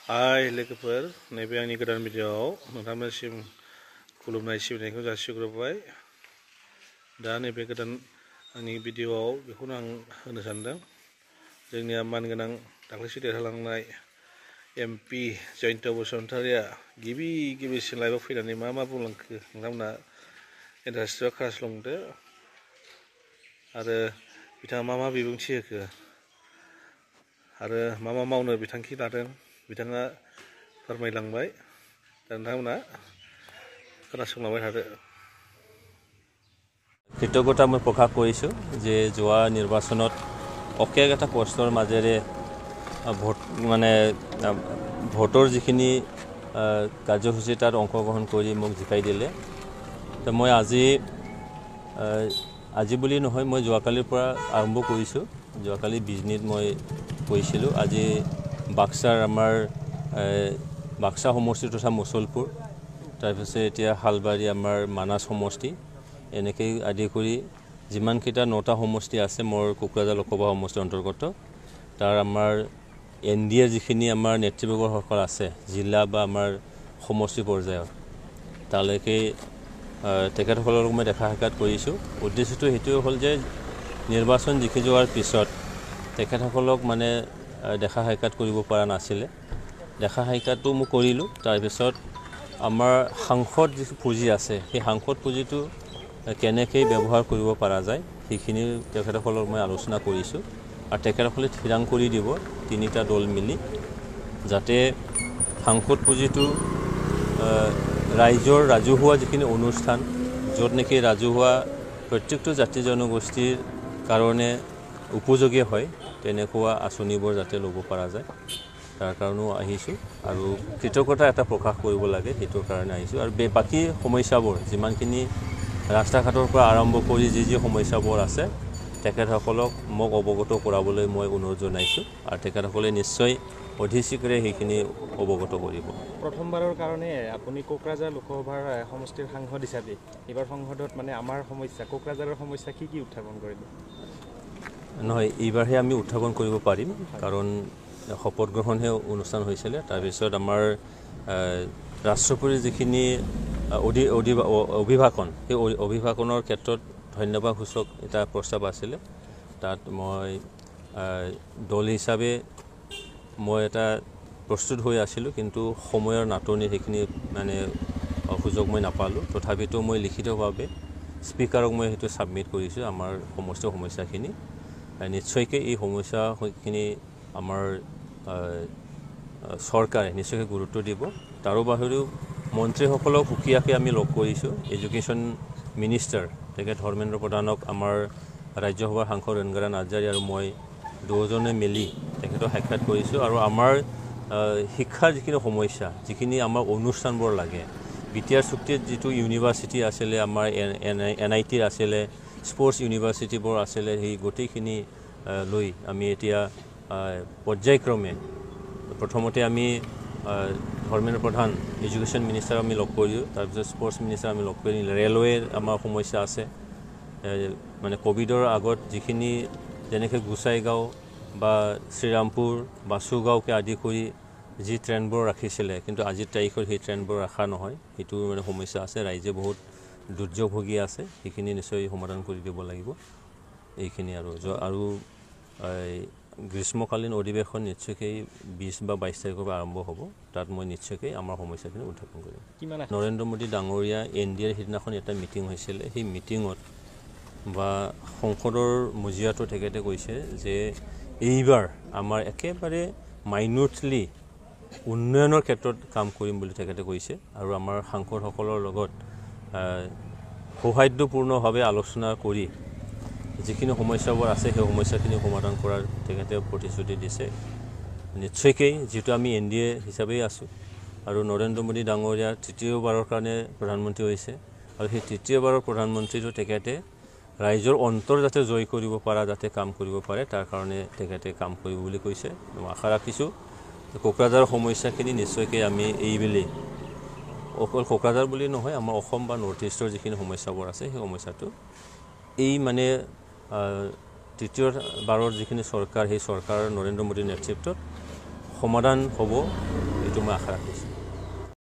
Hai लोगोफोर नैबे आंनि गोदान भिडिअआव नोंथांमोननिसिम खुलुमनाय सिबिनायखौ जासिग्रोबाय दा नैबे गोदान आंनि भिडिअआव बेखौनो आं होनो सानदों जोंनिया मानगोनां दाख्लैसो देरहालांनाय एमपि जयन्त बसुमतारिया गिबिसिन लाइभआव फैनानै मा बुंलांखो नोंथांमोना इन्टारेस्टआव खोनासंदो आरो बिथाङा मा बिबुंथि होखो आरो मा मावनो बिथांखि लादों बिथाङा फोरमायलांबाय दा नोंथांमोना खोनासंलांबाय थादो কৃতজ্ঞতা মই প্ৰকাশ কৰিছোঁ যে যোৱা নিৰ্বাচনত অশেষ এটা কষ্টৰ মাজেৰে ভোটৰ যিখিনি কাৰ্যসূচী তাত অংশগ্ৰহণ কৰি মোক জিকাই দিলে তো মই আজি বুলি নহয় মই যোৱাকালিৰ পৰা আৰম্ভ কৰিছোঁ যোৱাকালি বিজনীত মই কৈছিলোঁ আজি বাক্সাৰ আমাৰ বাক্সা সমষ্টি তথা মুছলপুৰ তাৰপিছত এতিয়া হালবাৰী আমাৰ মানাস সমষ্টি এনেকৈ আদি কৰি যিমানকেইটা 9টা সমষ্টি আছে মোৰ কোকৰাঝাৰ লোকসভা সমষ্টিৰ অন্তৰ্গত তাৰ আমাৰ এনডিএ যিখিনি আমাৰ নেতৃবৰ্গসকল আছে জিলা বা আমাৰ সমষ্টি পৰ্যায়ৰ তালৈকে তেখেতসকলৰ লগত মই দেখা সাক্ষাৎ কৰিছোঁ উদ্দেশ্যটো সেইটো হ'ল যে নিৰ্বাচন জিকি যোৱাৰ পিছত তেখেতসকলক মানে দেখা সাক্ষাৎ কৰিব পৰা নাছিলে দেখা সাক্ষাৎটো মই কৰিলোঁ তাৰপিছত আমাৰ সাংসদ যি পুঁজি আছে সেই সাংসদ পুঁজিটো কেনেকৈ ব্যৱহাৰ কৰিব পৰা যায় সেইখিনি তেখেতসকলৰ মই আলোচনা কৰিছোঁ আৰু তেখেতসকলে থিৰাং কৰি দিব তিনিটা দল মিলি যাতে সাংসদ পুঁজিটো ৰাইজৰ ৰাজহুৱা যিখিনি অনুষ্ঠান য'ত নেকি ৰাজহুৱা প্ৰত্যেকটো জাতি জনগোষ্ঠীৰ কাৰণে উপযোগী হয় তেনেকুৱা আঁচনিবোৰ যাতে ল'ব পৰা যায় তাৰ কাৰণেও আহিছোঁ আৰু কৃতজ্ঞতা এটা প্ৰকাশ কৰিব লাগে সেইটোৰ কাৰণে আহিছোঁ আৰু বাকী সমস্যাবোৰ যিমানখিনি ৰাস্তা ঘাটৰ পৰা আৰম্ভ কৰি যি সমস্যাবোৰ আছে তেখেতসকলক মোক অৱগত কৰাবলৈ মই অনুৰোধ জনাইছোঁ আৰু তেখেতসকলে নিশ্চয় অতি শীঘ্ৰে সেইখিনি অৱগত কৰিব প্ৰথমবাৰৰ কাৰণে আপুনি কোকৰাঝাৰ লোকসভাৰ সমষ্টিৰ সাংসদ হিচাপে এইবাৰ সংসদত মানে আমাৰ সমস্যা কোকৰাঝাৰৰ সমস্যা কি উত্থাপন কৰিব নহয় এইবাৰহে আমি উত্থাপন কৰিব পাৰিম কাৰণ শপত গ্ৰহণহে অনুষ্ঠান হৈছিলে তাৰপিছত আমাৰ ৰাষ্ট্ৰপতিৰ যিখিনি অভিভাষণ সেই অভিভাষণৰ ক্ষেত্ৰত ধন্যবাদ সূচক এটা প্ৰস্তাৱ আছিলে তাত মই দল হিচাপে মই এটা প্ৰস্তুত হৈ আছিলোঁ কিন্তু সময়ৰ নাটনিত সেইখিনি মানে সুযোগ মই নাপালোঁ তথাপিতো মই লিখিতভাৱে স্পীকাৰক মই সেইটো ছাবমিট কৰিছোঁ আমাৰ সমস্ত সমস্যাখিনি নিশ্চয়কৈ এই সমস্যাখিনি আমাৰ চৰকাৰে নিশ্চয়কৈ গুৰুত্ব দিব তাৰো বাহিৰেও মন্ত্ৰীসকলক সুকীয়াকৈ আমি লগ কৰিছোঁ এডুকেশ্যন মিনিষ্টাৰ তেখেত ধৰ্মেন্দ্ৰ প্ৰধানক আমাৰ ৰাজ্যসভাৰ সাংসদ ৰেংগাৰাম নাৰ্জাৰী আৰু মই দুজনে মিলি তেখেতক সাক্ষাৎ কৰিছোঁ আৰু আমাৰ শিক্ষাৰ যিখিনি সমস্যা যিখিনি আমাৰ অনুষ্ঠানবোৰ লাগে বিটিআৰ চুক্তিত যিটো ইউনিভাৰ্চিটি আছিলে আমাৰ NIT আছিলে স্পৰ্টছ ইউনিভাৰ্চিটিবোৰ আছিলে সেই গোটেইখিনি লৈ আমি এতিয়া পৰ্যায়ক্ৰমে প্ৰথমতে আমি ধৰ্মেন্দ্ৰ প্ৰধান এডুকেশ্যন মিনিষ্টাৰ আমি লগ কৰিলোঁ তাৰপিছত স্পৰ্টছ মিনিষ্টাৰ আমি লগ কৰি ৰেলৱেৰ আমাৰ সমস্যা আছে মানে ক'ভিডৰ আগত যিখিনি যেনেকৈ গোসাইগাঁও বা শ্ৰীৰামপুৰ বাসুগাঁওকে আদি কৰি যি ট্ৰেইনবোৰ ৰাখিছিলে কিন্তু আজিৰ তাৰিখত সেই ট্ৰেইনবোৰ ৰখা নহয় সেইটো মানে সমস্যা আছে ৰাইজে বহুত দুৰ্যোগ ভুগি আছে সেইখিনি নিশ্চয় সমাধান কৰি দিব লাগিব এইখিনি আৰু গ্ৰীষ্মকালীন অধিৱেশন নিশ্চয়কৈ 20 বা 22 তাৰিখৰ পৰা আৰম্ভ হ'ব তাত মই নিশ্চয়কৈ আমাৰ সমস্যাখিনি উত্থাপন কৰিম নৰেন্দ্ৰ মোদী ডাঙৰীয়া NDAৰ সিদিনাখন এটা মিটিং হৈছিলে সেই মিটিঙত বা সংসদৰ মজিয়াটো তেখেতে কৈছে যে এইবাৰ আমাৰ একেবাৰে মাইনৰলি উন্নয়নৰ ক্ষেত্ৰত কাম কৰিম বুলি তেখেতে কৈছে আৰু আমাৰ সাংসদসকলৰ লগত সৌহাৰ্দ্যপূৰ্ণভাৱে আলোচনা কৰি যিখিনি সমস্যাবোৰ আছে সেই সমস্যাখিনি সমাধান কৰাৰ তেখেতে প্ৰতিশ্ৰুতি দিছে নিশ্চয়কৈ যিটো আমি NDA হিচাপেই আছোঁ আৰু নৰেন্দ্ৰ মোদী ডাঙৰীয়া তৃতীয়বাৰৰ কাৰণে প্ৰধানমন্ত্ৰী হৈছে আৰু সেই তৃতীয়বাৰৰ প্ৰধানমন্ত্ৰীটো তেখেতে ৰাইজৰ অন্তৰ যাতে জয় কৰিব পৰা যাতে কাম কৰিব পাৰে তাৰ কাৰণে তেখেতে কাম কৰিব বুলি কৈছে মই আশা ৰাখিছোঁ কোকৰাঝাৰৰ সমস্যাখিনি নিশ্চয়কৈ আমি এইবেলি অকল কোকৰাঝাৰ বুলি নহয় আমাৰ অসম বা নৰ্থ ইষ্টৰ যিখিনি সমস্যাবোৰ আছে সেই সমস্যাটো এই মানে তৃতীয়বাৰৰ যিখিনি চৰকাৰ সেই চৰকাৰ নৰেন্দ্ৰ মোদীৰ নেতৃত্বত সমাধান হ'ব এইটো মই আশা ৰাখিছোঁ।